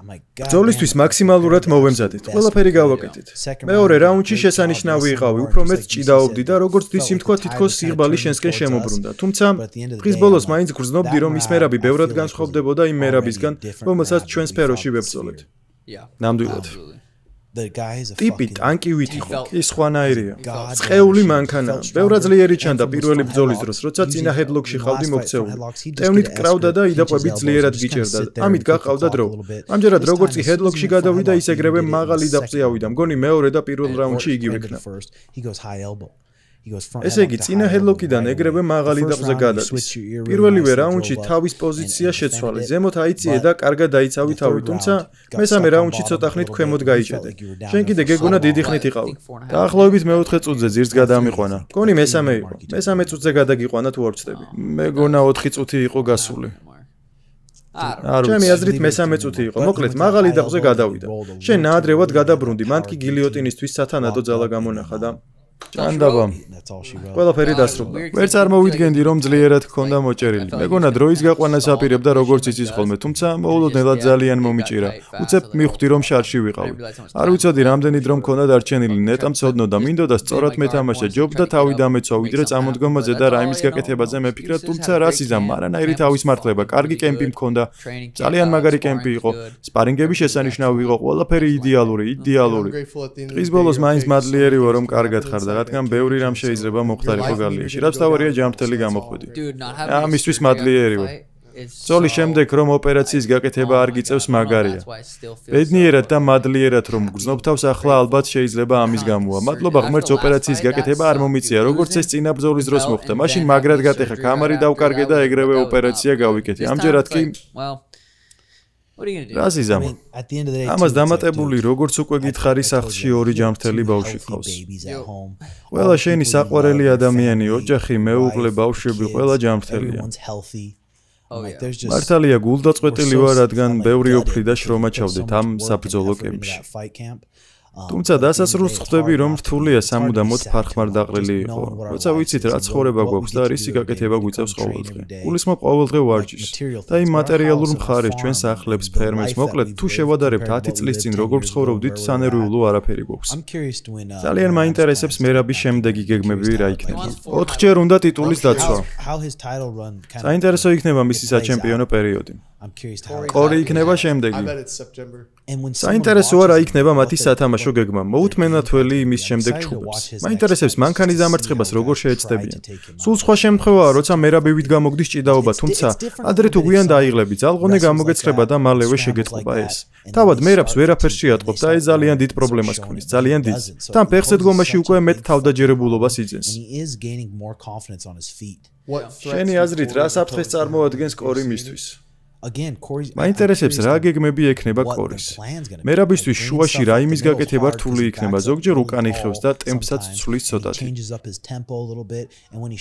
ბრძოლისთვის მაქსიმალურად მოვემზადეთ. ყველაფერი გავაკეთეთ. მეორე რაუნდში შესანიშნავი იყავი, უფრო მეტ ჭიდაობდი და როგორც დისიმ თქვა, თითქოს სიღბალი შენსკენ შემოbrunდა. თუმცა დღის ბოლოს მაინც გრძნობდი, რომ ის მერაბი ბევრად განსხვავდებოდა იმ მერაბისგან, რომელსაც ჩვენ სფეროში ვებრძოლეთ. ნამდვილად. ტიპი ტანკივით იყო, კი სხვანაირია. წყეული მანქანა, ბევრად ძლიერი ჩანდა პირველი ბრძოლის დროს, როცა წინა ჰედლოკში ხავდი მოქცეული. ტევნით კრავდა და იდაყვებით ძლიერად გიჭერდა. ამით გაყავდა დრო. ამჯერად როგორც კი ჰედლოკში გადავიდა, ის ეგრევე მაღალი დაფზე ავიდა. მგონი მეორე და პირველ რაუნდში იგივე იქნა. ესე იგი, წინა ჰედლოკიდან ეგრევე მაღალი დაფზე გადადის. პირველივე რაუნდში თავის პოზიცია შეცვალე, ზემოთ აიწიე და კარგად დაიცავი თავი, თუმცა მესამე რაუნდში ცოტა ხნით ქვემოთ გაიჭედე. შენ კიდე გეგონა დიდი ხნით იყავი. დაახლოებით მეოთხე წუთზე ძირს გადამიყვანა. მგონი მესამე იყო. მესამე წუთზე გადაგიყვანა თუ არ ვწდები. მეგონა 4 წუთი იყო გასული. ჩემი აზრით მესამე წუთი იყო. მოკლედ, მაღალი დაფზე გადავიდა. შენ ნაადრევად გადაბრუნდი, მან კი გილიოტინისთვის სათანადო ძალა გამონახა და ჭანდაბა. ყველაფერი დასრულდა. ვერც არ მოვიდგენდი, რომ ძლიერად გქონდა მოჭერილი. მეგონა დროის გაყვანას აპირებდა როგორც იცის ხოლმე, თუმცა მოულოდნელად ძალიან მომიჭირა. უცებ მივხვდი, რომ შარში ვიყავი. არ ვიცოდი, რამდენი დრო მქონდა დარჩენილი. ნეტა მცოდნოდა, მინდოდა სწორად მეთამაშა, ჯობდა თავი დამეცვა, ვიდრე წამოდგომაზე და რაიმის გაკეთებაზე მეფიქრა, თუმცა რას იზამ, არანაირი თავის მართლება, კარგი კემპი მქონდა, ძალიან მაგარი კემპი იყო, სპარინგები შესანიშნავი იყო, ყველაფერი იდეალური. დღის ბოლოს მაინც მადლიერი ვარ, რომ კარგად ხარ და რადგან ბევრი რამ შეიძლება მოხდარიყო გალიაში. რაც თავარია ჯანმრთელი გამოხვედი. ამისთვის მადლიერი ვარ. ბრძოლის შემდეგ რომ ოპერაციის გაკეთება არ გიწევს მაგარია. ბედნიერად და მადლიერად რომ გგზნობ თავს, ახლა ალბათ შეიძლება ამის გამოვა. მადლობა ღმერთს, ოპერაციის გაკეთება არ მომიწია, როგორც ეს წინა ბრძოლის დროს მოხდა. მაშინ მაგრად გატეხა, კამარი დავკარგე და ეგრევე ოპერაცია გავიკეთე. ამჯერად კი რას იზამ? ამას დამატებული, როგორც უკვე გითხარი, სახლში ორი ჯანმრთელი ბავშვი ყავს. ყველა შენი საყვარელი ადამიანი, ოჯახი, მეუღლე, ბავშვები, ყველა ჯანმრთელია. მართალია გულდაწყვეტილი ვარ, რადგან ბევრი ოფლი და შრომა ჩავდეთ ამ საბრძოლო კემპში. თუმცა დასასრულს ხვდები, რომ რთულია სამუდამოდ ფარხმარ დაყრილი იყო. როცა ვიცით, რა ცხოვრება გვაქვს და რისი გაკეთება გვიწევს ყოველდღე. გულისხმობ ყოველდღე ვარჯიშს და იმ მატერიალურ მხარეს, ჩვენს სახლებს, ფერმებს, მოკლედ, თუ შევადარებთ 10 წლის წინ როგორ ცხოვრობდით, სანერვიულო არაფერი გვაქვს. ძალიან მაინტერესებს მერაბის შემდეგი გეგმები რა იქნება. 4ჯერ უნდა ტიტულის დაცვა. საინტერესო იქნება მისი საჩემპიონო პერიოდი. კორი იქნება შემდეგი. საინტერესოა რა იქნება მათი სათამაშო გეგმა. მოუთმენათველი იმის შემდეგ ჩუბებს. მაინტერესებს მანქანის დამარცხებას როგორ შეეცდებიან. სულ სხვა შემთხვევაა, როცა მერაბივით გამოგდის ჭიდაობა, თუმცა ადრე თუ გვიან დაიღლები, ძალღონე გამოგეცხრება და მალევე შეგეწყობა ეს. თავად მერაბს ვერაფერს შეატყობ და ეს ძალიან დიდ პრობლემას ქმნის, ძალიან დიდს. თან ფეხზე დგომაში უკვე მეტ თავდაჯერებულობას იძენს. შენი აზრით, რა საფრთხეს წარმოადგენს კორი მისთვის? მაინტერესებს რა გეგმები ექნება კორის. მერაბისთვის შუაში რა იმის გაკეთება რთული იქნება, ზოგჯერ უკან იხევს და ტემპსაც ცვლის ცოტათი.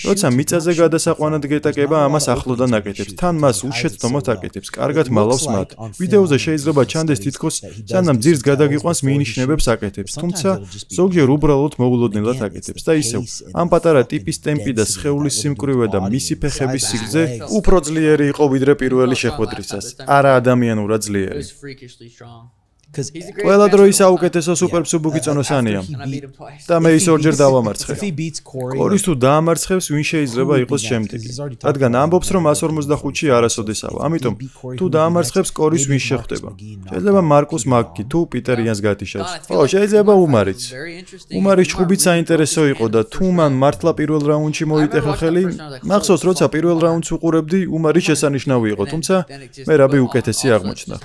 როცა მიწაზე გადასაყვანად გეტაკება, ამას ახლოდან აკეთებს, თან მას უშეცდომოდ აკეთებს, კარგად მალავს მათ. ვიდეოზე შეიძლება ჩანდეს თითქოს სანამ ძირს გადაგიყვანს მინიშნებებს აკეთებს, თუმცა ზოგჯერ უბრალოდ მოულოდნელად აკეთებს და ისევ ამ პატარა ტიპის ტემპი და სხეულის სიმკვრივე და მისი ფეხების სიგრძე უფრო ძლიერი იყო ვიდრე პირველი შეხვედრისას. არა ადამიანურად ძლიერი. ყველა დროის საუკეთესო სუპერბსუბუქი წონოსანია და მე ის ორჯერ დავამარცხე. კორის თუ დაამარცხებს, ვინ შეიძლება იყოს შემდეგი? რადგან ამბობს, რომ 145-ში არასოდესაა. ამიტომ თუ დაამარცხებს, კორის ვინ შეხვდება? შეიძლება მარკუს მაგკი თუ პიტერ იანს გათიშებს. ო, შეიძლება უმარიც. უმარის ჩხუბიც საინტერესო იყო და თუ მან მართლა პირველ რაუნდში მოიტეხა ხელი, მახსოვს, როცა პირველ რაუნდს უყურებდი, უმარი შესანიშნავი იყო, თუმცა მერაბი უკეთესი აღმოჩნდა.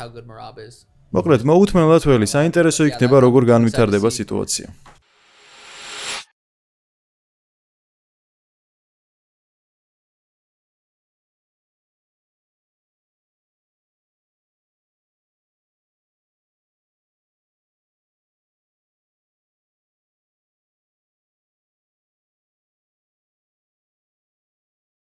მოკლედ, მოუთმენლად ველი, საინტერესო იქნება როგორ განვითარდება სიტუაცია.